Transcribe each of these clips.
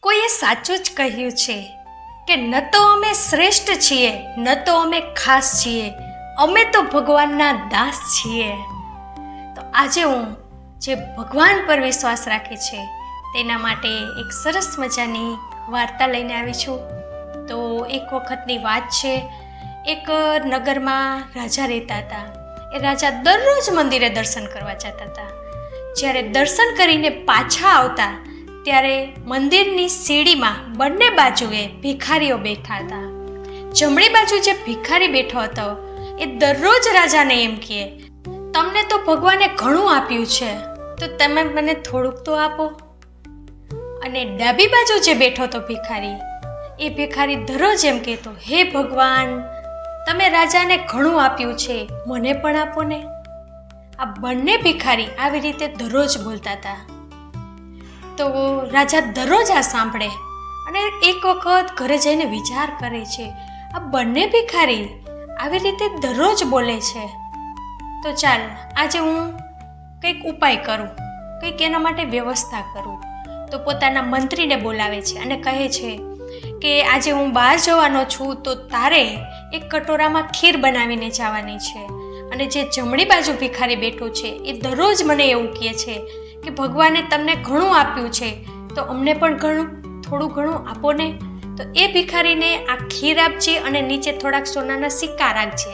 કોઈએ સાચું જ કહ્યું છે કે ન તો અમે શ્રેષ્ઠ છીએ, ન તો અમે ખાસ છીએ, અમે તો ભગવાનના દાસ છીએ. તો આજે હું જે ભગવાન પર વિશ્વાસ રાખે છે તેના માટે એક સરસ મજાની વાર્તા લઈને આવી છું. તો એક વખતની વાત છે, એક નગરમાં રાજા રહેતા હતા. એ રાજા દરરોજ મંદિરે દર્શન કરવા જતા હતા. જ્યારે દર્શન કરીને પાછા આવતા ત્યારે મંદિરની સીડીમાં બંને બાજુએ ભિખારીઓ બેઠા હતા. જમણી બાજુ જે ભિખારી બેઠો હતો એ દરરોજ રાજાને એમ કહે, તમને તો ભગવાને ઘણું આપ્યું છે, તો તમે મને થોડુંક તો આપો. અને ડાબી બાજુ જે બેઠો હતો ભિખારી, એ ભિખારી દરરોજ એમ કહેતો, હે ભગવાન, તમે રાજાને ઘણું આપ્યું છે, મને પણ આપો ને. આ બંને ભિખારી આવી રીતે દરરોજ બોલતા હતા. તો રાજા દરરોજ આ સાંભળે અને એક વખત ઘરે જઈને વિચાર કરે છે, આ બંને ભિખારી આવી રીતે દરરોજ બોલે છે, તો ચાલ આજે હું કંઈક ઉપાય કરું, કંઈક એના માટે વ્યવસ્થા કરું. તો પોતાના મંત્રીને બોલાવે છે અને કહે છે કે આજે હું બહાર જવાનો છું, તો તારે એક કટોરામાં ખીર બનાવીને જવાની છે. અને જે જમણી બાજુ ભિખારી બેઠો છે એ દરરોજ મને એવું કહે છે કે ભગવાને તમને ઘણું આપ્યું છે, તો અમને પણ થોડું ઘણું આપો ને. તો એ ભિખારીને આ ખીર આપજે અને નીચે થોડાક સોનાના સિક્કા રાખજે,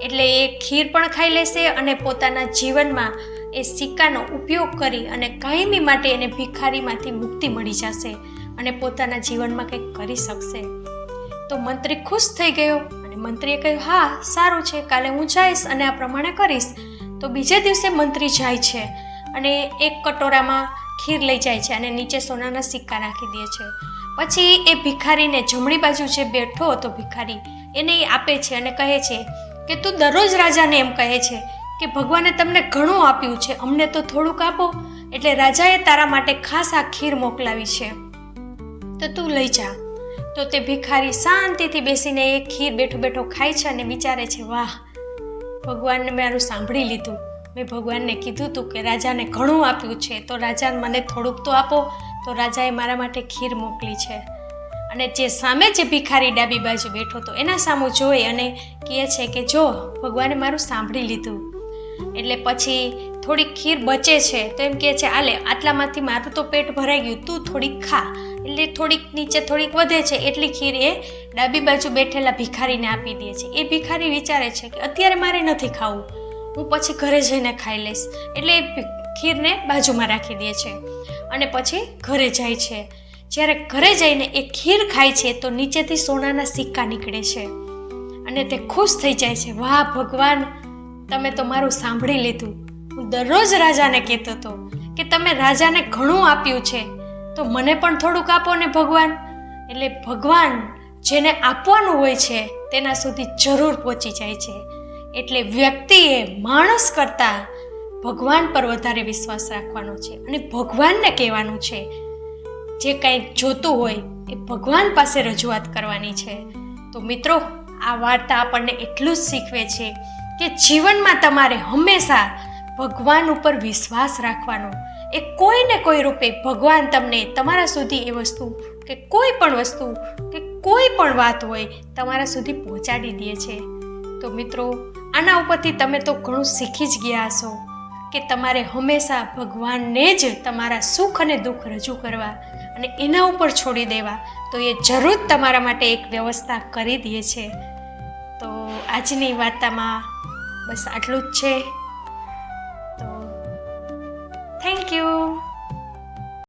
એટલે એ ખીર પણ ખાઈ લેશે અને પોતાના જીવનમાં એ સિક્કાનો ઉપયોગ કરી અને કાયમી માટે એને ભિખારીમાંથી મુક્તિ મળી જશે અને પોતાના જીવનમાં કંઈક કરી શકશે. તો મંત્રી ખુશ થઈ ગયો અને મંત્રીએ કહ્યું, હા સારું છે, કાલે હું જઈશ અને આ પ્રમાણે કરીશ. તો બીજે દિવસે મંત્રી જાય છે અને એક કટોરામાં ખીર લઈ જાય છે અને નીચે સોનાના સિક્કા નાખી દે છે. પછી એ ભિખારીને જમણી બાજુ જે બેઠો હતો ભિખારી, એને એ આપે છે અને કહે છે કે તું દરરોજ રાજાને એમ કહે છે કે ભગવાને તમને ઘણું આપ્યું છે, અમને તો થોડુંક આપો, એટલે રાજાએ તારા માટે ખાસ આ ખીર મોકલાવી છે, તો તું લઈ જા. તો તે ભિખારી શાંતિથી બેસીને એ ખીર બેઠો બેઠો ખાય છે અને વિચારે છે, વાહ, ભગવાનને મારું સાંભળી લીધું. મેં ભગવાનને કીધું હતું કે રાજાને ઘણું આપ્યું છે, તો રાજાને મને થોડુંક તો આપો. તો રાજાએ મારા માટે ખીર મોકલી છે. અને જે સામે જે ભિખારી ડાબી બાજુ બેઠો હતો એના સામું જોઈ અને કહે છે કે જો, ભગવાને મારું સાંભળી લીધું. એટલે પછી થોડીક ખીર બચે છે તો એમ કહે છે, આલે આટલામાંથી મારું તો પેટ ભરાઈ ગયું, તું થોડીક ખા. એટલે થોડીક નીચે થોડીક વધે છે, એટલી ખીર એ ડાબી બાજુ બેઠેલા ભિખારીને આપી દે છે. એ ભિખારી વિચારે છે કે અત્યારે મારે નથી ખાવું, હું પછી ઘરે જઈને ખાઈ લઈશ. એટલે એ ખીરને બાજુમાં રાખી દે છે અને પછી ઘરે જાય છે. જ્યારે ઘરે જઈને એ ખીર ખાય છે તો નીચેથી સોનાના સિક્કા નીકળે છે અને તે ખુશ થઈ જાય છે, વાહ ભગવાન, તમે તો મારું સાંભળી લીધું. હું દરરોજ રાજાને કહેતો હતો કે તમે રાજાને ઘણું આપ્યું છે, તો મને પણ થોડુંક આપો ને ભગવાન. એટલે ભગવાન જેને આપવાનું હોય છે તેના સુધી જરૂર પહોંચી જાય છે. એટલે વ્યક્તિએ માણસ કરતાં ભગવાન પર વધારે વિશ્વાસ રાખવાનો છે અને ભગવાનને કહેવાનું છે. જે કંઈ જોતું હોય એ ભગવાન પાસે રજૂઆત કરવાની છે. તો મિત્રો, આ વાર્તા આપણને એટલું જ શીખવે છે કે જીવનમાં તમારે હંમેશા ભગવાન ઉપર વિશ્વાસ રાખવાનો. એ કોઈ ને કોઈ રૂપે ભગવાન તમને તમારા સુધી એ વસ્તુ કે કોઈ પણ વસ્તુ કે કોઈ પણ વાત હોય તમારા સુધી પહોંચાડી દે છે. તો મિત્રો, આના ઉપરથી તમે તો ઘણું શીખી જ ગયા હશો કે તમારે હંમેશા ભગવાનને જ તમારા સુખ અને દુઃખ રજૂ કરવા અને એના ઉપર છોડી દેવા, તો એ જરૂર તમારા માટે એક વ્યવસ્થા કરી દે છે. તો આજની વાર્તામાં બસ આટલું જ છે.